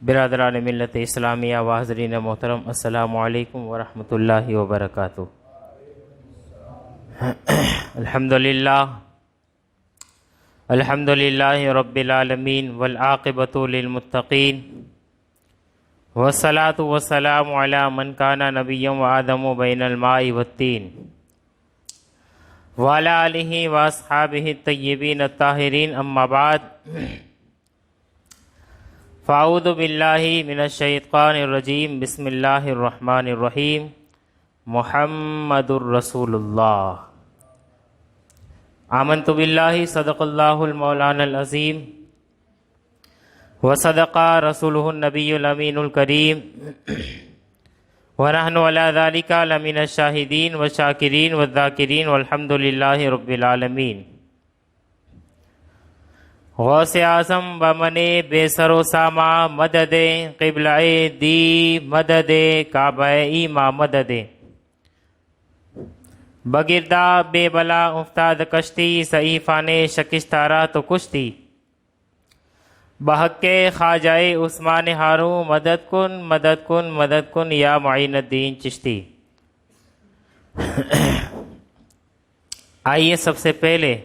برادران ملت اسلامیہ و حاضرین محترم، السلام علیکم ورحمۃ اللہ وبرکاتہ۔ الحمد للہ رب العالمین والعاقبۃ للمتقین والصلاۃ والسلام علی من کان نبیا وآدم بین الماء والطین وعلی آلہ واصحابہ الطیبین الطاہرین، اما بعد فاعوذ باللہ من الشیطان الرجیم، بسم اللہ الرحمن الرحیم، محمد الرسول اللہ۔ آمنت باللہ، صدق اللہ المولانا العظیم وصدق رسولہ النبی الامین الکریم، ونحن علی ذلک لمن الشاہدین والشاکرین والذاکرین والحمد للہ رب العالمین۔ غوث اعظم بمن بے سر و ساما مدد، قبلہ دی مدد، کعبہ ایما مدد، بگردہ بے بلا افتاد کشتی، صحیفان شکستارہ تو کشتی، بحق خواجہ عثمان ہاروں، مدد کن مدد کن مدد کن یا معین الدین چشتی۔ آئیے سب سے پہلے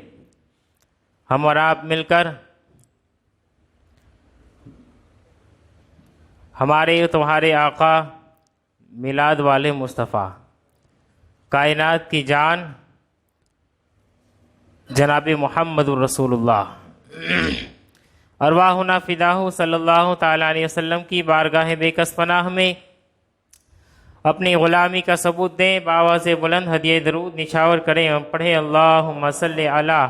ہم اور آپ مل کر ہمارے تمہارے آقا میلاد والے مصطفیٰ، کائنات کی جان جناب محمد الرسول اللہ، ارواحنا فداہ صلی اللہ تعالیٰ علیہ وسلم کی بارگاہ بے کس پناہ میں اپنی غلامی کا ثبوت دیں، بآواز بلند ہدیہ درود نچھاور کریں اور پڑھیں اللہم صلی علی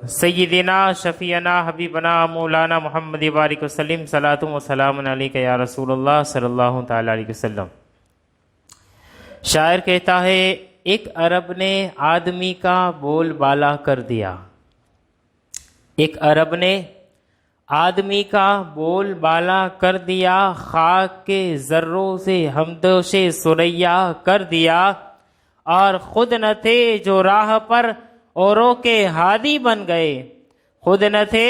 سیدنا شفیعنا حبیبنا مولانا محمد بارک وسلم، صلاۃ و سلام علیک یا رسول اللہ صلی اللہ تعالیٰ علیہ وسلم۔ شاعر کہتا ہے، ایک عرب نے آدمی کا بول بالا کر دیا، ایک عرب نے آدمی کا بول بالا کر دیا، خاک کے ذروں سے ہمدوش ثریا کر دیا، اور خود نہ تھے جو راہ پر اوروں کے ہادی بن گئے، خود نہ تھے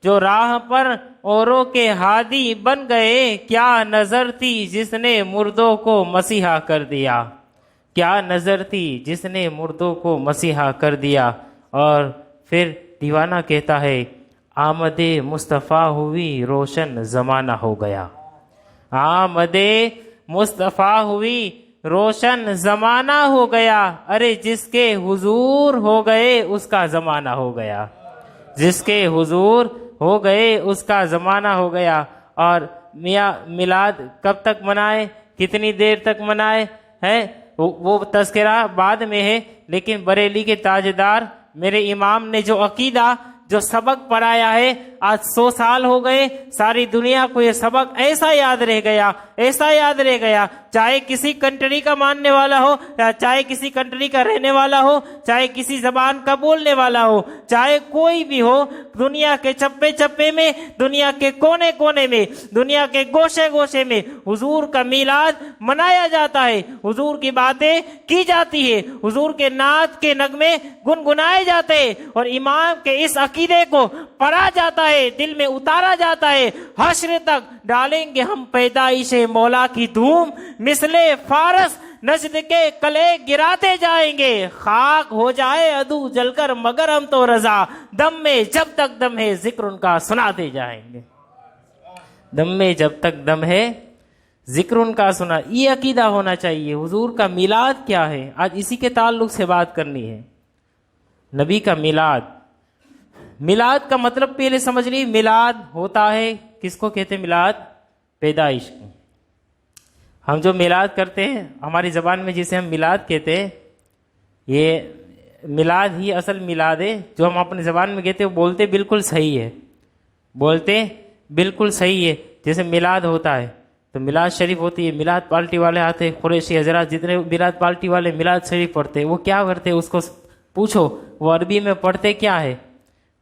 جو راہ پر اوروں کے ہادی بن گئے، کیا نظر تھی جس نے مردوں کو مسیحا کر دیا، کیا نظر تھی جس نے مردوں کو مسیحا کر دیا۔ اور پھر دیوانہ کہتا ہے، آمد مصطفیٰ ہوئی روشن زمانہ ہو گیا، آمد مصطفیٰ ہوئی روشن زمانہ ہو گیا، ارے جس کے حضور ہو گئے اس کا زمانہ ہو گیا، جس کے حضور ہو گئے اس کا زمانہ ہو گیا۔ اور میاں میلاد کب تک منائے، کتنی دیر تک منائے ہے، وہ تذکرہ بعد میں ہے، لیکن بریلی کے تاجدار میرے امام نے جو عقیدہ جو سبق پڑھایا ہے، آج 100 سال ہو گئے، ساری دنیا کو یہ سبق ایسا یاد رہ گیا، ایسا یاد رہ گیا، چاہے کسی کنٹری کا ماننے والا ہو، یا چاہے کسی کنٹری کا رہنے والا ہو، چاہے کسی زبان کا بولنے والا ہو، چاہے کوئی بھی ہو، دنیا کے چپے چپے میں، دنیا کے کونے کونے میں، دنیا کے گوشے گوشے میں حضور کا میلاد منایا جاتا ہے، حضور کی باتیں کی جاتی ہے، حضور کے نعت کے نغمے گنگنائے جاتے ہیں، اور امام کے اس عقیدے کو پڑھا جاتا ہے، دل میں اتارا جاتا ہے۔ حشر تک ڈالیں گے ہم پیدائش مولا کی دھوم، مثل فارس نجد کے کلے گراتے جائیں گے، خاک ہو جائے عدو جل کر مگر ہم تو رضا، دم میں جب تک دم ہے ذکر ان کا سناتے جائیں گے، دم میں جب تک دم ہے ذکر ان کا سنا۔ یہ عقیدہ ہونا چاہیے۔ حضور کا میلاد کیا ہے، آج اسی کے تعلق سے بات کرنی ہے۔ نبی کا میلاد، میلاد کا مطلب پہلے سمجھ لیے، میلاد ہوتا ہے، کس کو کہتے ہیں میلاد؟ پیدائش۔ ہم جو میلاد کرتے ہیں ہماری زبان میں جسے ہم میلاد کہتے ہیں، یہ میلاد ہی اصل میلاد ہے، جو ہم اپنی زبان میں کہتے ہیں بولتے بالکل صحیح ہے، بولتے بالکل صحیح ہے۔ جیسے میلاد ہوتا ہے تو میلاد شریف ہوتی ہے، میلاد پارٹی والے آتے، قریشی حضرات جتنے میلاد پارٹی والے میلاد شریف پڑھتے ہیں، وہ کیا کرتے ہیں اس کو پوچھو، وہ عربی میں پڑھتے کیا ہے؟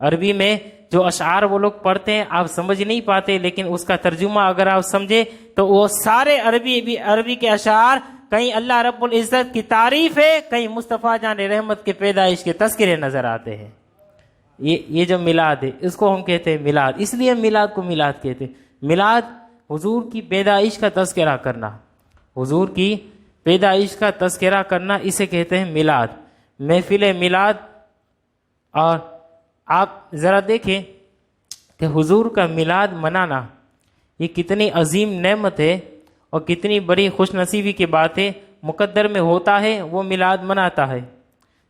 عربی میں جو اشعار وہ لوگ پڑھتے ہیں آپ سمجھ نہیں پاتے، لیکن اس کا ترجمہ اگر آپ سمجھے تو وہ سارے عربی کے اشعار کہیں اللہ رب العزت کی تعریف ہے، کہیں مصطفیٰ جان رحمت کے پیدائش کے تذکرے نظر آتے ہیں۔ یہ جو میلاد ہے اس کو ہم کہتے ہیں میلاد، اس لیے ہم میلاد کو میلاد کہتے ہیں۔ میلاد حضور کی پیدائش کا تذکرہ کرنا، حضور کی پیدائش کا تذکرہ کرنا، اسے کہتے ہیں میلاد، محفل میلاد۔ اور آپ ذرا دیکھیں کہ حضور کا میلاد منانا یہ کتنی عظیم نعمت ہے اور کتنی بڑی خوش نصیبی کی بات ہے۔ مقدر میں ہوتا ہے وہ میلاد مناتا ہے،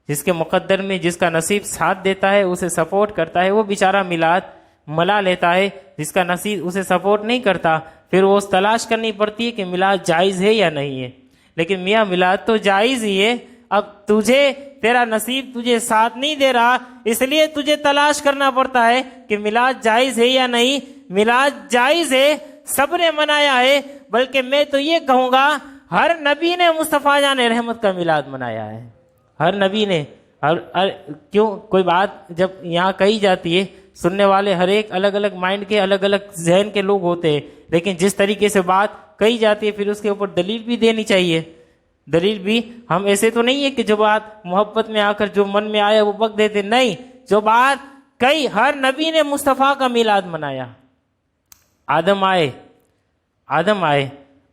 جس کے مقدر میں جس کا نصیب ساتھ دیتا ہے، اسے سپورٹ کرتا ہے، وہ بیچارہ میلاد منا لیتا ہے۔ جس کا نصیب اسے سپورٹ نہیں کرتا، پھر وہ تلاش کرنی پڑتی ہے کہ میلاد جائز ہے یا نہیں ہے۔ لیکن میاں میلاد تو جائز ہی ہے، اب تیرا نصیب تجھے ساتھ نہیں دے رہا، اس لیے تجھے تلاش کرنا پڑتا ہے کہ میلاد جائز ہے یا نہیں۔ میلاد جائز ہے، سب نے منایا ہے، بلکہ میں تو یہ کہوں گا ہر نبی نے مصطفیٰ جان رحمت کا میلاد منایا ہے، ہر نبی نے۔ کیوں کوئی بات جب یہاں کہی جاتی ہے، سننے والے ہر ایک الگ الگ مائنڈ کے، الگ الگ ذہن کے لوگ ہوتے ہیں، لیکن جس طریقے سے بات کہی جاتی ہے پھر اس کے اوپر دلیل بھی دینی چاہیے۔ دلیل بھی، ہم ایسے تو نہیں ہے کہ جو بات محبت میں آ کر جو من میں آیا وہ بک دیتے، نہیں، جو بات کئی ہر نبی نے مصطفیٰ کا میلاد منایا۔ آدم آئے،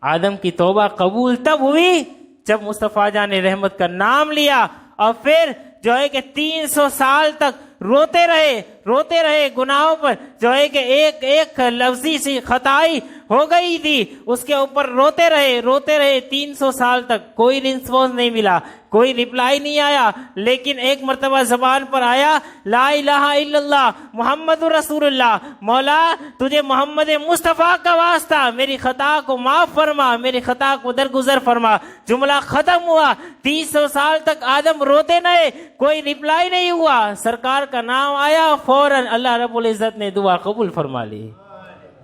آدم کی توبہ قبول تب ہوئی جب مصطفیٰ جان رحمت کا نام لیا، اور پھر جو ہے کہ 300 سال تک روتے رہے گناہوں پر، جو ہے کہ ایک ایک لفظی سی خطائی ہو گئی تھی، اس کے اوپر روتے رہے 300 سال تک، کوئی رسپانس نہیں ملا، کوئی رپلائی نہیں آیا۔ لیکن ایک مرتبہ زبان پر آیا، لا الہ الا اللہ محمد رسول اللہ، مولا تجھے محمد مصطفیٰ کا واسطہ میری خطا کو معاف فرما، میری خطا کو درگزر فرما۔ جملہ ختم ہوا، 300 سال تک آدم روتے رہے، کوئی رپلائی نہیں ہوا، سرکار کا نام آیا، فوراً اللہ رب العزت نے دعا قبول فرما لی۔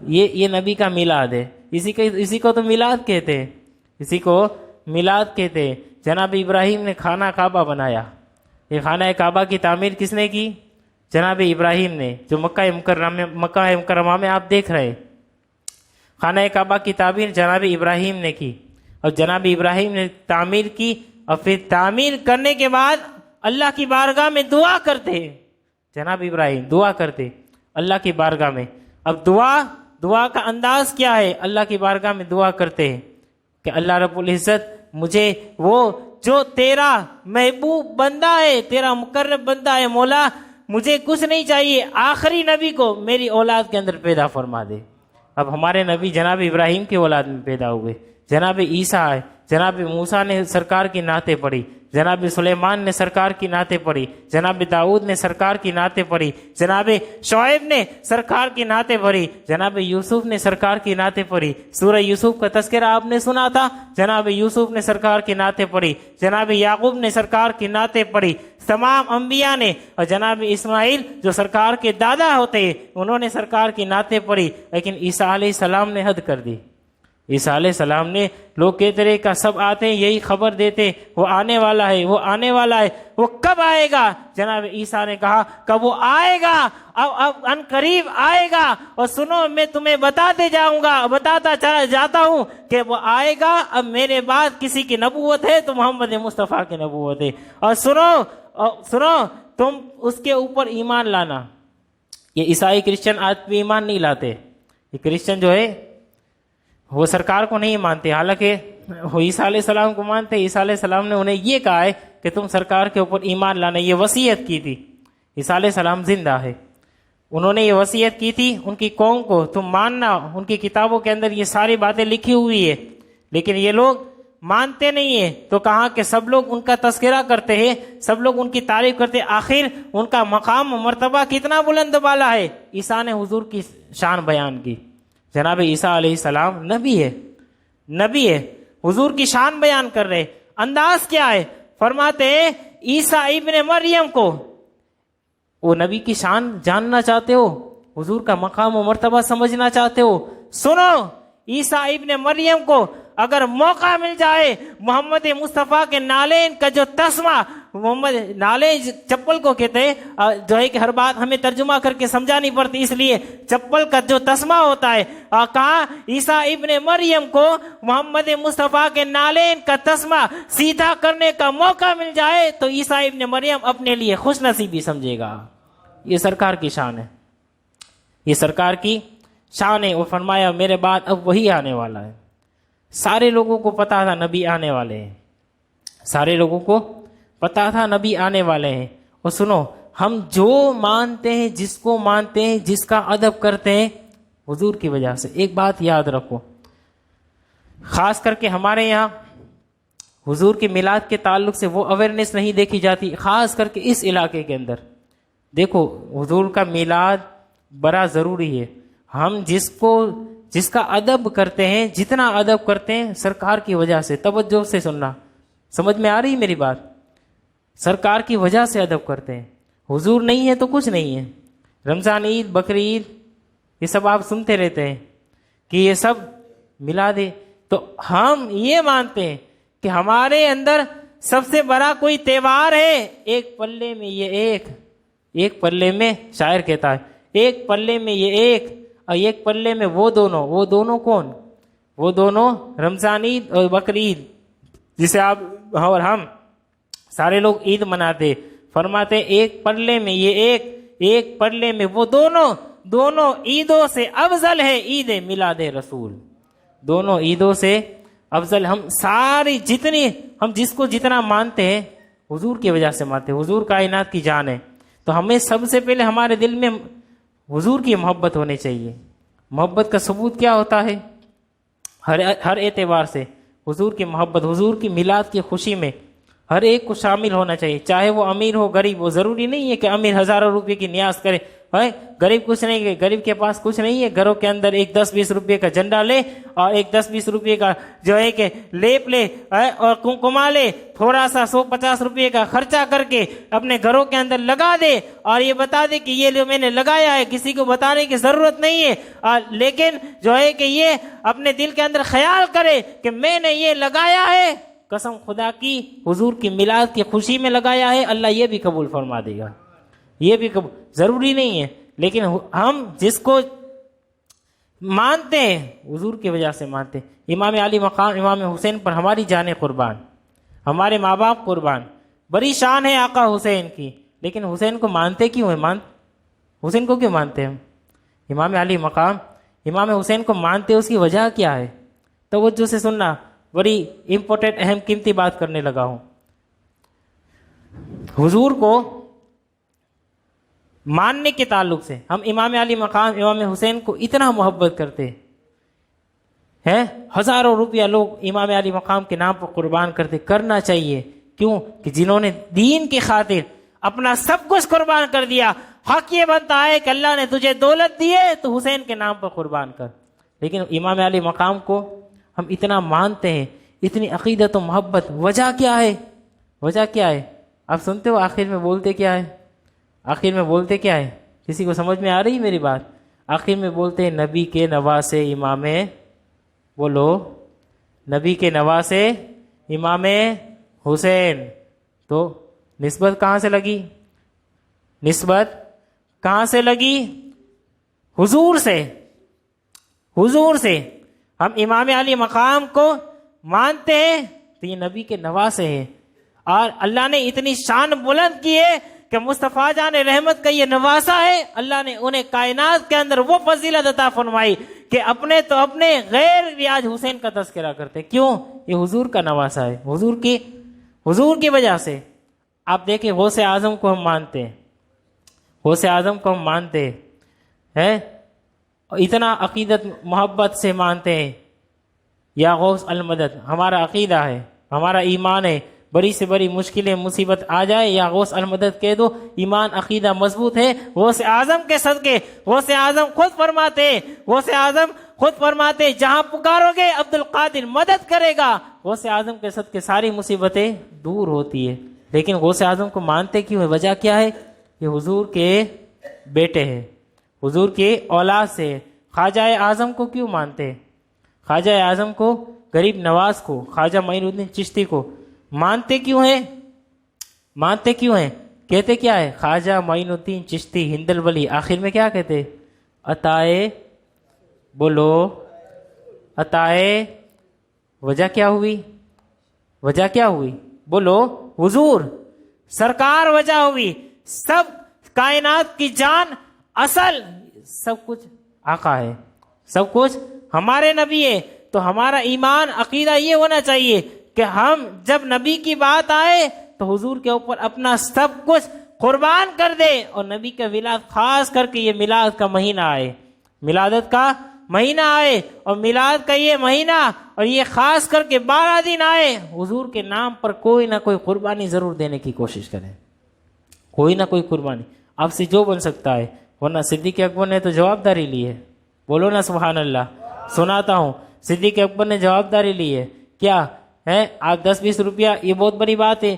یہ نبی کا میلاد ہے، اسی کو تو میلاد کہتے ہیں، اسی کو میلاد کہتے ہیں۔ جناب ابراہیم نے خانہ کعبہ بنایا، یہ خانہ کعبہ کی تعمیر کس نے کی؟ جناب ابراہیم نے، جو مکہ مکرمہ میں آپ دیکھ رہے ہیں، خانہ کعبہ کی تعمیر جناب ابراہیم نے کی، اور جناب ابراہیم نے تعمیر کی، اور پھر تعمیر کرنے کے بعد اللہ کی بارگاہ میں دعا کرتے ہیں۔ جناب ابراہیم دعا کرتے اللہ کی بارگاہ میں۔ اب دعا کا انداز کیا ہے؟ اللہ کی بارگاہ میں دعا کرتے ہیں کہ اللہ رب العزت مجھے وہ جو تیرا محبوب بندہ ہے، تیرا مقرب بندہ ہے، مولا مجھے کچھ نہیں چاہیے، آخری نبی کو میری اولاد کے اندر پیدا فرما دے۔ اب ہمارے نبی جناب ابراہیم کی اولاد میں پیدا ہوئے، جناب عیسیٰ آئے، جناب موسیٰ نے سرکار کی نعتیں پڑھی، جناب سلیمان نے سرکار کی نعتیں پڑھی، جناب داؤد نے سرکار کی نعتیں پڑھی، جناب شعیب نے سرکار کی نعتیں پڑھی، جناب یوسف نے سرکار کی نعتیں پڑھی۔ سورہ یوسف کا تذکرہ آپ نے سنا تھا، جناب یوسف نے سرکار کی نعتیں پڑھی، جناب یعقوب نے سرکار کی نعتیں پڑھی، تمام انبیاء نے، اور جناب اسماعیل جو سرکار کے دادا ہوتے ہیں انہوں نے سرکار کی نعتیں پڑھی۔ لیکن عیسیٰ علیہ السلام نے حد کر دی۔ عیسیٰ علیہ السلام نے، لوگ کہتے رہے کہ سب آتے ہیں یہی خبر دیتے وہ آنے والا ہے، وہ آنے والا ہے، وہ کب آئے گا؟ جناب عیسیٰ نے کہا کہ وہ آئے گا، اب ان قریب آئے گا، اور سنو میں تمہیں بتاتا چلا جاتا ہوں کہ وہ آئے گا۔ اب میرے بعد کسی کی نبوت ہے تو محمد مصطفیٰ کی نبوت ہے، اور سنو تم اس کے اوپر ایمان لانا۔ یہ عیسائی کرسچن آج بھی ایمان نہیں لاتے، یہ کرسچن جو ہے وہ سرکار کو نہیں مانتے، حالانکہ وہ عیسیٰ علیہ السلام کو مانتے۔ عیسیٰ علیہ السلام نے انہیں یہ کہا ہے کہ تم سرکار کے اوپر ایمان لانا، یہ وصیت کی تھی۔ عیسیٰ علیہ السلام زندہ ہے، انہوں نے یہ وصیت کی تھی ان کی قوم کو، تم ماننا، ان کی کتابوں کے اندر یہ ساری باتیں لکھی ہوئی ہے، لیکن یہ لوگ مانتے نہیں ہیں۔ تو کہا کہ سب لوگ ان کا تذکرہ کرتے ہیں، سب لوگ ان کی تعریف کرتے ہیں، آخر ان کا مقام و مرتبہ کتنا بلند بالا ہے۔ عیسیٰ نے حضور کی شان بیان کی۔ جناب عیسیٰ علیہ السلام نبی ہے، حضور کی شان بیان کر رہے۔ انداز کیا ہے؟ فرماتے ہیں عیسیٰ ابن مریم کو، وہ نبی کی شان جاننا چاہتے ہو، حضور کا مقام و مرتبہ سمجھنا چاہتے ہو، سنو عیسیٰ ابن مریم کو اگر موقع مل جائے محمد مصطفیٰ کے نالین کا جو تسمہ، محمد نالین چپل کو کہتے ہیں، جو ہے کہ ہر بات ہمیں ترجمہ کر کے سمجھانی پڑتی، اس لیے چپل کا جو تسمہ ہوتا ہے، کہا عیسیٰ ابن مریم کو محمد مصطفیٰ کے نالین کا تسمہ سیدھا کرنے کا موقع مل جائے تو عیسیٰ ابن مریم اپنے لیے خوش نصیبی سمجھے گا۔ یہ سرکار کی شان ہے، یہ سرکار کی شان ہے، اور فرمایا میرے بعد اب وہی آنے والا ہے۔ سارے لوگوں کو پتا تھا نبی آنے والے ہیں، سارے لوگوں کو پتا تھا نبی آنے والے ہیں۔ اور سنو، ہم جو مانتے ہیں، جس کو مانتے ہیں، جس کا ادب کرتے ہیں، حضور کی وجہ سے۔ ایک بات یاد رکھو، خاص کر کے ہمارے یہاں حضور کے میلاد کے تعلق سے وہ اویئرنیس نہیں دیکھی جاتی، خاص کر کے اس علاقے کے اندر۔ دیکھو، حضور کا میلاد بڑا ضروری ہے۔ ہم جس کا ادب کرتے ہیں، جتنا ادب کرتے ہیں، سرکار کی وجہ سے۔ توجہ سے سننا، سمجھ میں آ رہی میری بات؟ سرکار کی وجہ سے ادب کرتے ہیں۔ حضور نہیں ہے تو کچھ نہیں ہے۔ رمضان عید، بقر عید، یہ سب آپ سنتے رہتے ہیں کہ یہ سب میلاد ہے۔ تو ہم یہ مانتے ہیں کہ ہمارے اندر سب سے بڑا کوئی تہوار ہے، ایک پلے میں یہ ایک پلے میں، شاعر کہتا ہے، ایک پلے میں یہ ایک، اور ایک پلے میں وہ دونوں کون؟ وہ دونوں رمضان عید اور بقر عید، جسے آپ اور ہم سارے لوگ عید مناتے، فرماتے ایک پلے میں یہ ایک پلے میں وہ دونوں عیدوں سے افضل ہے عید میلاد رسول۔ دونوں عیدوں سے افضل۔ ہم ساری ہم جس کو جتنا مانتے ہیں، حضور کی وجہ سے مانتے ہیں۔ حضور کائنات کی جان ہے، تو ہمیں سب سے پہلے ہمارے دل میں حضور کی محبت ہونی چاہیے۔ محبت کا ثبوت کیا ہوتا ہے؟ ہر اعتبار سے حضور کی محبت، حضور کی میلاد کی خوشی میں ہر ایک کو شامل ہونا چاہیے، چاہے وہ امیر ہو غریب ہو۔ ضروری نہیں ہے کہ امیر ہزاروں روپے کی نیاز کرے، غریب کچھ نہیں ہے، غریب کے پاس کچھ نہیں ہے، گھروں کے اندر ایک 10-20 روپے کا جھنڈا لے اور ایک 10-20 روپے کا جو ہے کہ لیپ لے اور کمکما لے، تھوڑا سا 150 روپے کا خرچہ کر کے اپنے گھروں کے اندر لگا دے اور یہ بتا دے کہ یہ میں نے لگایا ہے، کسی کو بتانے کی ضرورت نہیں ہے۔ لیکن جو ہے کہ یہ اپنے دل کے اندر خیال کرے کہ میں نے یہ لگایا ہے، قسم خدا کی حضور کی میلاد کی خوشی میں لگایا ہے، اللہ یہ بھی قبول فرما دے گا۔ یہ بھی ضروری نہیں ہے، لیکن ہم جس کو مانتے ہیں، حضور کی وجہ سے مانتے ہیں۔ امام علی مقام امام حسین پر ہماری جانیں قربان، ہمارے ماں باپ قربان۔ بڑی شان ہے آقا حسین کی، لیکن حسین کو مانتے کیوں ہیں؟ حسین کو کیوں مانتے ہیں ہم؟ امام علی مقام امام حسین کو مانتے، اس کی وجہ کیا ہے؟ توجہ سے سننا، بڑی امپورٹنٹ اہم قیمتی بات کرنے لگا ہوں۔ حضور کو ماننے کے تعلق سے ہم امام علی مقام امام حسین کو اتنا محبت کرتے ہیں، ہزاروں روپیہ لوگ امام علی مقام کے نام پر قربان کرتے۔ کرنا چاہیے، کیوں کہ جنہوں نے دین کی خاطر اپنا سب کچھ قربان کر دیا، حق یہ بنتا ہے کہ اللہ نے تجھے دولت دی ہے تو حسین کے نام پر قربان کر۔ لیکن امام علی مقام کو ہم اتنا مانتے ہیں، اتنی عقیدت و محبت، وجہ کیا ہے؟ وجہ کیا ہے؟ آپ سنتے ہو آخر میں بولتے کیا ہے؟ آخر میں بولتے کیا ہے؟ کسی کو سمجھ میں آ رہی میری بات؟ آخر میں بولتے ہیں نبی کے نواسے امام، بولو نبی کے نواسے امام حسین۔ تو نسبت کہاں سے لگی؟ نسبت کہاں سے لگی؟ حضور سے۔ حضور سے ہم امام علی مقام کو مانتے ہیں تو یہ نبی کے نواسے ہیں، اور اللہ نے اتنی شان بلند کی ہے کہ مصطفیٰ جان رحمت کا یہ نواسا ہے۔ اللہ نے انہیں کائنات کے اندر وہ فضیلت عطا فرمائی کہ اپنے تو اپنے غیر بھی آج حسین کا تذکرہ کرتے۔ کیوں؟ یہ حضور کا نواسا ہے، حضور کی وجہ سے۔ آپ دیکھیں غوث اعظم کو ہم مانتے ہیں، غوث اعظم کو ہم مانتے ہیں، اتنا عقیدت محبت سے مانتے ہیں۔ یا غوث المدد ہمارا عقیدہ ہے، ہمارا ایمان ہے، بڑی سے بڑی مشکلیں مصیبت آ جائے یا غوث المدد کہہ دو، ایمان عقیدہ مضبوط ہے۔ غوث اعظم کے صدقے، غوث اعظم خود فرماتے جہاں پکارو گے عبد القادر مدد کرے گا۔ غوث اعظم کے صدقے ساری مصیبتیں دور ہوتی ہے۔ لیکن غوث اعظم کو مانتے کیوں ہے؟ وجہ کیا ہے؟ یہ حضور کے بیٹے ہیں، حضور کے اولاد سے۔ خواجہ اعظم کو کیوں مانتے ہیں؟ خواجہ اعظم کو، غریب نواز کو، خواجہ معین الدین چشتی کو مانتے کیوں ہیں؟ مانتے کیوں ہیں؟ کہتے کیا ہے؟ خواجہ معین الدین چشتی ہند ولی، آخر میں کیا کہتے؟ عطائے، بولو عطائے۔ وجہ کیا ہوئی؟ وجہ کیا ہوئی؟ بولو حضور سرکار وجہ ہوئی۔ سب کائنات کی جان، اصل سب کچھ آقا ہے، سب کچھ ہمارے نبی ہے، تو ہمارا ایمان عقیدہ یہ ہونا چاہیے کہ ہم جب نبی کی بات آئے تو حضور کے اوپر اپنا سب کچھ قربان کر دے، اور نبی کا میلاد خاص کر کے یہ میلاد کا مہینہ آئے، میلادت کا مہینہ آئے، اور میلاد کا یہ مہینہ اور یہ خاص کر کے 12 دن آئے، حضور کے نام پر کوئی نہ کوئی قربانی ضرور دینے کی کوشش کریں، کوئی نہ کوئی قربانی آپ سے جو بن سکتا ہے، ورنہ صدیق اکبر نے تو جوابداری لی ہے، بولو نا سبحان اللہ، سناتا ہوں، صدیق اکبر نے جوابداری لی ہے، کیا ہے؟ آپ 10-20 روپیہ یہ بہت بڑی بات ہے،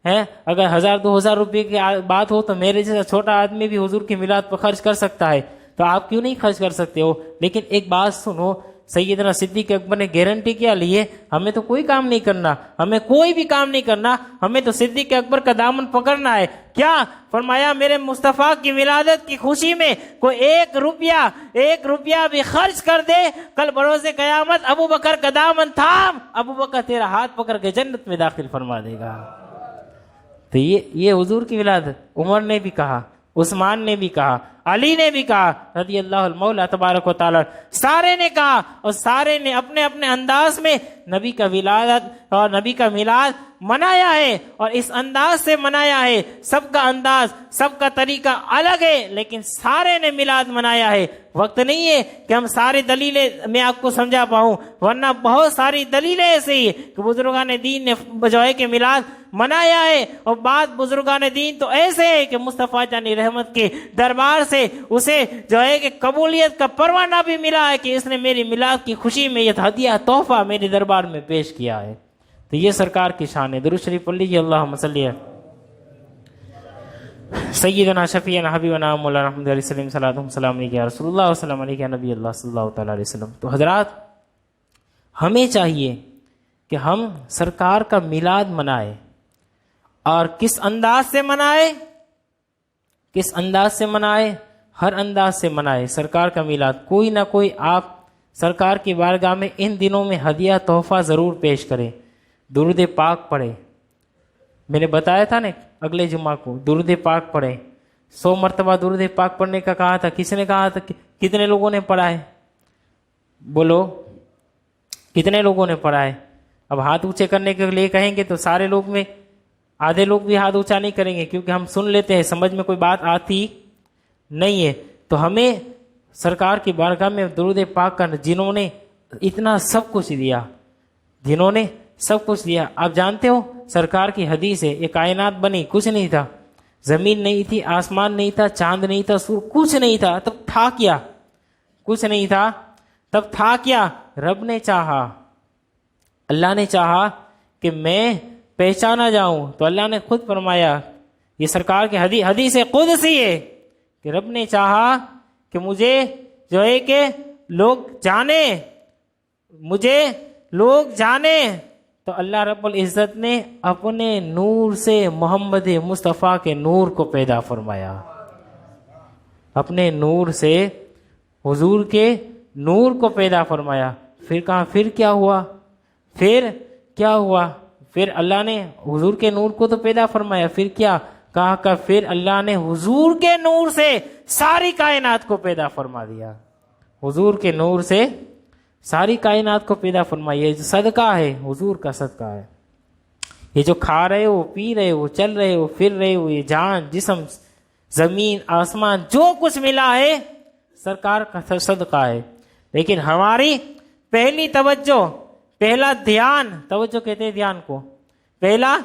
اگر 1000-2000 روپے کی بات ہو تو میرے جیسا چھوٹا آدمی بھی حضور کے میلاد پر خرچ کر سکتا ہے، تو آپ کیوں نہیں خرچ کر سکتے ہو؟ لیکن ایک بات سنو، سیدنا صدیق اکبر نے گارنٹی کیا لی ہے، ہمیں تو کوئی کام نہیں کرنا، ہمیں کوئی بھی کام نہیں کرنا، ہمیں تو صدیق اکبر کا دامن پکڑنا ہے۔ کیا فرمایا؟ میرے مصطفیٰ کی ولادت کی خوشی میں کوئی 1 روپیہ بھی خرچ کر دے، کل بروز قیامت ابو بکر کا دامن تھام، ابو بکر تیرا ہاتھ پکڑ کے جنت میں داخل فرما دے گا۔ تو یہ حضور کی ولادت عمر نے بھی کہا، عثمان نے بھی کہا، علی نے بھی کہا رضی اللہ المولا تبارک و تعالی، سارے نے کہا، اور سارے نے اپنے اپنے انداز میں نبی کا ولادت اور نبی کا میلاد منایا ہے، اور اس انداز سے منایا ہے۔ سب کا انداز، سب کا طریقہ الگ ہے، لیکن سارے نے میلاد منایا ہے۔ وقت نہیں ہے کہ ہم ساری دلیلیں میں آپ کو سمجھا پاؤں، ورنہ بہت ساری دلیلیں ایسی ہیں کہ بزرگان دین نے جو ہے کہ میلاد منایا ہے، اور بعض بزرگان دین تو ایسے ہیں کہ مصطفیٰ جانی رحمت کے دربار سے اسے جو ہے کہ قبولیت کا پروانہ بھی ملا ہے کہ اس نے میری میلاد کی خوشی میں یہ ہدیہ تحفہ میرے دربار میں پیش کیا ہے۔ تو یہ سرکار کی شان ہے۔ درود شریف پڑھ لیجیے، اللہم صلی سیدنا شفیعنا حبیبنا مولانا محمد علیہ السلام، صلاۃ و سلام علیک یا رسول اللہ، وسلام علیک یا نبی اللہ صلی اللہ تعالیٰ علیہ وسلم۔ تو حضرات، ہمیں چاہیے کہ ہم سرکار کا میلاد منائے، اور کس انداز سے منائے؟ کس انداز سے منائے؟ ہر انداز سے منائے سرکار کا میلاد۔ کوئی نہ کوئی آپ سرکار کی بارگاہ میں ان دنوں میں ہدیہ تحفہ ضرور پیش کریں، درود پاک پڑھیں۔ میں نے بتایا تھا نا اگلے جمعہ کو، درود پاک پڑھیں، 100 مرتبہ درود پاک پڑھنے کا کہا تھا۔ کس نے کہا تھا؟ کتنے لوگوں نے پڑھا ہے؟ بولو، کتنے لوگوں نے پڑھا ہے؟ اب ہاتھ اونچے کرنے کے لیے کہیں گے تو سارے لوگ میں آدھے لوگ بھی ہاتھ اونچا نہیں کریں گے، کیونکہ ہم سن لیتے ہیں، سمجھ میں کوئی بات آتی نہیں ہے۔ تو ہمیں سرکار کی بارگاہ میں درود پاک کا، جنہوں نے اتنا سب کچھ دیا، جنہوں نے سب کچھ دیا، آپ جانتے ہو سرکار کی حدیث ہے، یہ کائنات بنی کچھ نہیں تھا، زمین نہیں تھی، آسمان نہیں تھا، چاند نہیں تھا، سورج کچھ نہیں تھا، تب تھا کیا؟ کچھ نہیں تھا، تب تھا کیا؟ رب نے چاہا، اللہ نے چاہا کہ میں پہچانا جاؤں، تو اللہ نے خود فرمایا، یہ سرکار کی حدیث قدسی ہے کہ رب نے چاہا کہ مجھے جو ہے کہ لوگ جانے، مجھے لوگ جانے، تو اللہ رب العزت نے اپنے نور سے محمد مصطفیٰ کے نور کو پیدا فرمایا، اپنے نور سے حضور کے نور کو پیدا فرمایا۔ پھر کہا پھر کیا ہوا؟ پھر کیا ہوا؟ پھر اللہ نے حضور کے نور کو تو پیدا فرمایا، پھر کیا کہا؟ کہ پھر اللہ نے حضور کے نور سے ساری کائنات کو پیدا فرما دیا، حضور کے نور سے ساری کائنات کو پیدا فرمائی۔ یہ جو صدقہ ہے حضور کا صدقہ ہے، یہ جو کھا رہے ہو، پی رہے ہو، چل رہے ہو، پھر رہے ہو، یہ جان، جسم، زمین، آسمان، جو کچھ ملا ہے سرکار کا صدقہ ہے۔ لیکن ہماری پہلی توجہ، پہلا دھیان، توجہ کہتے ہیں دھیان کو، پہلا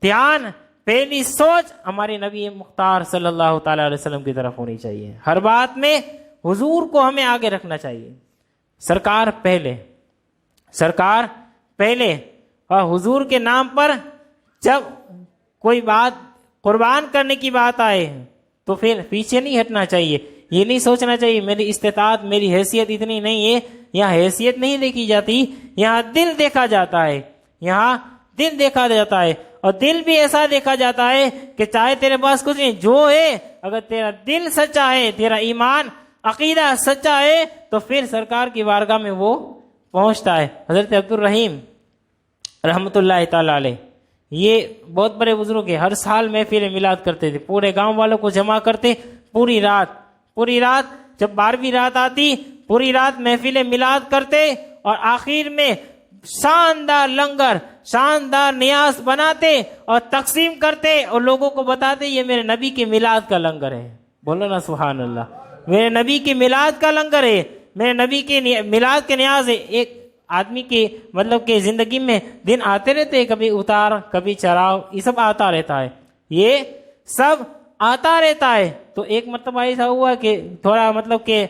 دھیان، پہلی سوچ ہمارے نبی مختار صلی اللہ تعالی علیہ وسلم کی طرف ہونی چاہیے۔ ہر بات میں حضور کو ہمیں آگے رکھنا چاہیے، سرکار پہلے، سرکار پہلے۔ اور حضور کے نام پر جب کوئی بات قربان کرنے کی بات آئے تو پھر پیچھے نہیں ہٹنا چاہیے، یہ نہیں سوچنا چاہیے میری استطاعت، میری حیثیت اتنی نہیں ہے۔ یہاں حیثیت نہیں دیکھی جاتی، یہاں دل دیکھا جاتا ہے، یہاں دل دیکھا جاتا ہے، اور دل بھی ایسا دیکھا جاتا ہے کہ چاہے تیرے پاس کچھ نہیں، جو ہے اگر تیرا دل سچا ہے، تیرا ایمان عقیدہ سچا ہے، تو پھر سرکار کی بارگاہ میں وہ پہنچتا ہے۔ حضرت عبد الرحیم رحمۃ اللہ تعالی علیہ، یہ بہت بڑے بزرگ ہیں، ہر سال محفل میلاد کرتے تھے، پورے گاؤں والوں کو جمع کرتے، پوری رات جب 12ویں رات آتی پوری رات محفل میلاد کرتے اور آخر میں شاندار لنگر، شاندار نیاز بناتے اور تقسیم کرتے اور لوگوں کو بتاتے یہ میرے نبی کے میلاد کا لنگر ہے. بولو نا سبحان اللہ. میرے نبی کے میلاد کا لنگر ہے، میرے نبی کے میلاد کے نیاز ہے. ایک آدمی کے مطلب کہ زندگی میں دن آتے رہتے، کبھی اتار کبھی چڑھاؤ، یہ سب آتا رہتا ہے، یہ سب آتا رہتا ہے. تو ایک مرتبہ ایسا ہوا کہ تھوڑا مطلب کہ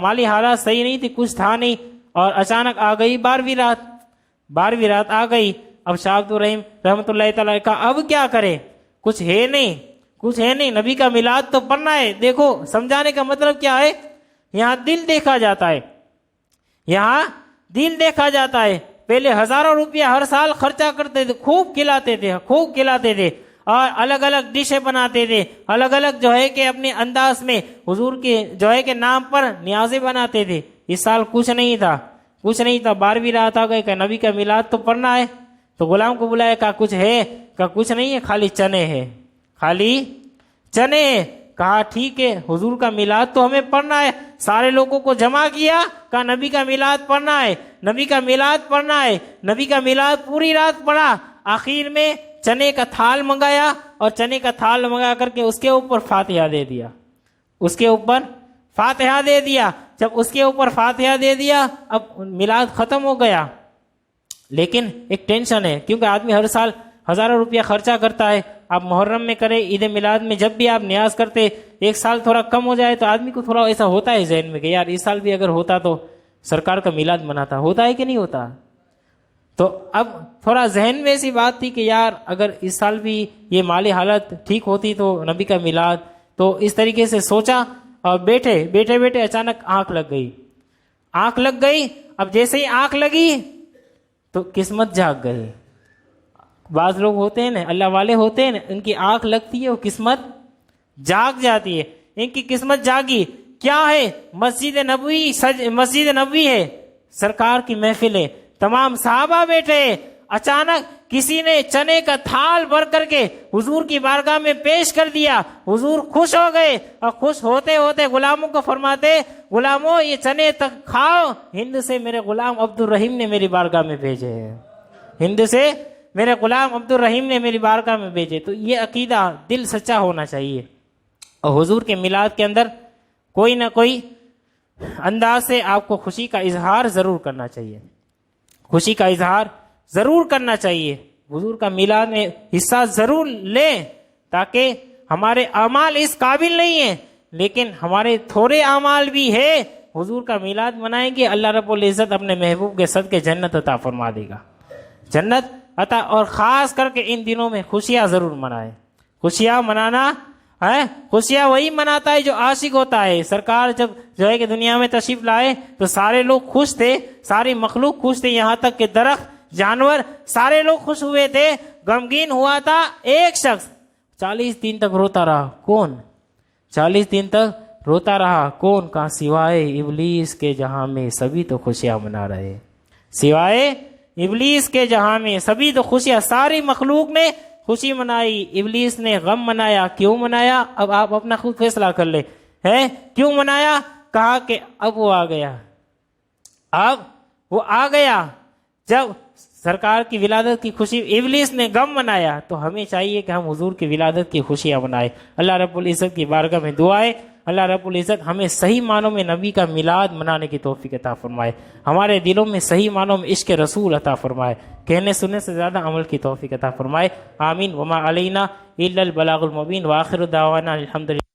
مالی حالات صحیح نہیں تھی، کچھ تھا نہیں، اور اچانک آ گئی 12ویں رات آ گئی. اب شاہ عبد الرحیم رحمۃ اللہ تعالی کا اب کیا کرے، کچھ ہے نہیں، نبی کا میلاد تو پڑھنا ہے. دیکھو سمجھانے کا مطلب کیا ہے، یہاں دل دیکھا جاتا ہے. پہلے ہزاروں روپیہ ہر سال خرچہ کرتے تھے، خوب کھلاتے تھے اور الگ الگ ڈشیں بناتے تھے، الگ الگ جو ہے کہ اپنے انداز میں حضور کے جو ہے کہ نام پر نیازیں بناتے تھے. اس سال کچھ نہیں تھا. 12ویں رات آ گئی کہ نبی کا میلاد تو پڑھنا ہے. تو غلام کو بلایا، کہا کچھ ہے؟ کہا کچھ نہیں ہے، خالی چنے ہیں. کہا ٹھیک ہے، حضور کا میلاد تو ہمیں پڑھنا ہے. سارے لوگوں کو جمع کیا، کہا نبی کا میلاد پڑھنا ہے. نبی کا میلاد پوری رات پڑھا. آخر میں چنے کا تھال منگایا اور چنے کا تھال منگا کر کے اس کے اوپر فاتحہ دے دیا. جب اس کے اوپر فاتحہ دے دیا، اب میلاد ختم ہو گیا. لیکن ایک ٹینشن ہے، کیونکہ آدمی ہر سال ہزاروں روپیہ خرچہ کرتا ہے. آپ محرم میں کرے، عید میلاد میں جب بھی آپ نیاز کرتے، ایک سال تھوڑا کم ہو جائے تو آدمی کو تھوڑا ایسا ہوتا ہے ذہن میں کہ یار اس سال بھی اگر ہوتا تو سرکار کا میلاد مناتا. ہوتا ہے کہ نہیں ہوتا؟ تو اب تھوڑا ذہن میں ایسی بات تھی کہ یار اگر اس سال بھی یہ مالی حالت ٹھیک ہوتی تو نبی کا میلاد. تو اس طریقے سے سوچا اور بیٹھے اچانک آنکھ لگ گئی. اب جیسے ہی آنکھ لگی تو قسمت جاگ گئی. بعض لوگ ہوتے ہیں نا، اللہ والے ہوتے ہیں نا، ان کی آنکھ لگتی ہے وہ قسمت جاگ جاتی ہے. ان کی قسمت جاگی. کیا ہے؟ مسجد نبوی ہے، سرکار کی محفل ہے، تمام صحابہ بیٹھے. اچانک کسی نے چنے کا تھال بھر کر کے حضور کی بارگاہ میں پیش کر دیا. حضور خوش ہو گئے اور خوش ہوتے ہوتے غلاموں کو فرماتے، غلاموں یہ چنے تک کھاؤ، ہند سے میرے غلام عبد الرحیم نے میری بارگاہ میں بھیجے ہیں. تو یہ عقیدہ دل سچا ہونا چاہیے. اور حضور کے میلاد کے اندر کوئی نہ کوئی انداز سے آپ کو خوشی کا اظہار ضرور کرنا چاہیے. حضور کا میلاد میں حصہ ضرور لیں، تاکہ ہمارے اعمال اس قابل نہیں ہیں لیکن ہمارے تھوڑے اعمال بھی ہے، حضور کا میلاد منائیں گے، اللہ رب العزت اپنے محبوب کے صدقے جنت عطا فرما دے گا. جنت عطا. اور خاص کر کے ان دنوں میں خوشیاں ضرور منائیں. خوشیاں منانا ہے، خوشیاں وہی مناتا ہے جو عاشق ہوتا ہے. سرکار جب جو ہے کہ دنیا میں تشریف لائے تو سارے لوگ خوش تھے، ساری مخلوق خوش تھے، یہاں تک کہ درخت، جانور، سارے لوگ خوش ہوئے تھے. غمگین ہوا تھا ایک شخص، 40 دن تک روتا رہا. کون؟ 40 دن تک روتا رہا. کون؟ کہاں؟ سوائے ابلیس کے جہاں میں سبھی تو خوشیاں منا رہے. سوائے ابلیس کے جہاں میں سبھی تو خوشیاں، ساری مخلوق نے خوشی منائی، ابلیس نے غم منایا. کیوں منایا؟ اب آپ اپنا خود فیصلہ کر لیں. کیوں منایا؟ کہا کہ اب وہ آ گیا. جب سرکار کی ولادت کی خوشی ابلیس نے غم منایا تو ہمیں چاہیے کہ ہم حضور کی ولادت کی خوشیاں منائیں. اللہ رب العزت کی بارگاہ میں دعا ہے اللہ رب العزت ہمیں صحیح معنوں میں نبی کا میلاد منانے کی توفیق عطا فرمائے، ہمارے دلوں میں صحیح معنوں میں عشق رسول عطا فرمائے، کہنے سننے سے زیادہ عمل کی توفیق عطا فرمائے. آمین. وما علینا الا البلاغ المبین. وآخر دعوانا الحمدللہ.